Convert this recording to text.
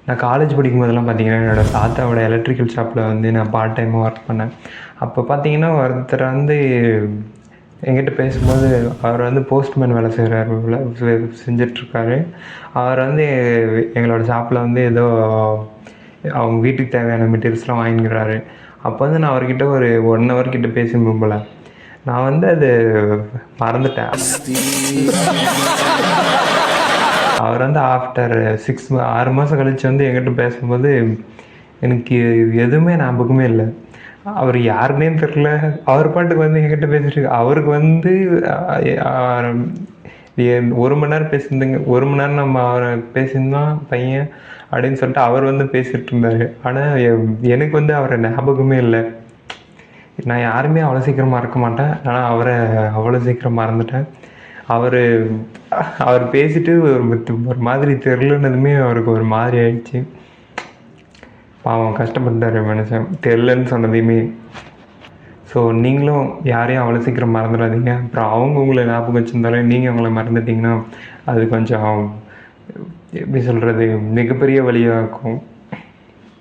நான் காலேஜ் படிக்கும்போதெல்லாம் பார்த்தீங்கன்னா, என்னோடய தாத்தாவோட எலக்ட்ரிக்கல் ஷாப்பில் வந்து நான் பார்ட் டைமாக ஒர்க் பண்ணேன். அப்போ பார்த்தீங்கன்னா, ஒருத்தர் வந்து என்கிட்ட பேசும்போது, அவர் வந்து போஸ்ட்மேன் வேலை செய்கிறாரு போல செஞ்சிட்ருக்காரு. அவர் வந்து எங்களோட ஷாப்பில் வந்து ஏதோ அவங்க வீட்டுக்கு தேவையான மெட்டீரியல்ஸ்லாம் வாங்கிக்கிறாரு. அப்போ வந்து நான் அவர்கிட்ட ஒரு 1 ஹவர் கிட்ட பேசியிருப்பேன் போல. நான் வந்து அது மறந்துட்டேன். அவர் வந்து ஆஃப்டர் 6 மாதம் கழிச்சு வந்து என்கிட்ட பேசும்போது, எனக்கு எதுவுமே ஞாபகமே இல்ல. அவர் யாருன்னே தெரில. அவர் பாட்டுக்கு வந்து என்கிட்ட பேசிட்டு அவருக்கு வந்து அ 1 மணி நேரம் பேசியிருந்தேங்க. 1 மணி நேரம் நம்ம அவர பேசியிருந்தோம் பையன் அப்படின்னு சொல்லிட்டு அவர் வந்து பேசிட்டு இருந்தாரு. ஆனா எனக்கு வந்து அவர ஞாபகமே இல்ல. நான் யாருமே அவ்வளோ சீக்கிரம் மறக்க மாட்டேன். ஆனா அவர அவ்வளோ சீக்கிரம் மறந்துட்டேன். அவரு அவர் பேசிட்டு ஒரு மாதிரி தெரிலன்னதுமே அவருக்கு ஒரு மாதிரி ஆயிடுச்சு. பாவம் கஷ்டப்பட்டாரு மனுஷன். தெரிலன்னு சொன்னதையுமே. ஸோ நீங்களும் யாரையும் அவ்வளோ சீக்கிரம் மறந்துடாதீங்க. அப்புறம் அவங்க உங்களை ஞாபகம் வச்சிருந்தாலும் நீங்கள் அவங்கள மறந்துட்டீங்கன்னா, அது கொஞ்சம் எப்படி சொல்கிறது, மிகப்பெரிய வலியா இருக்கும்.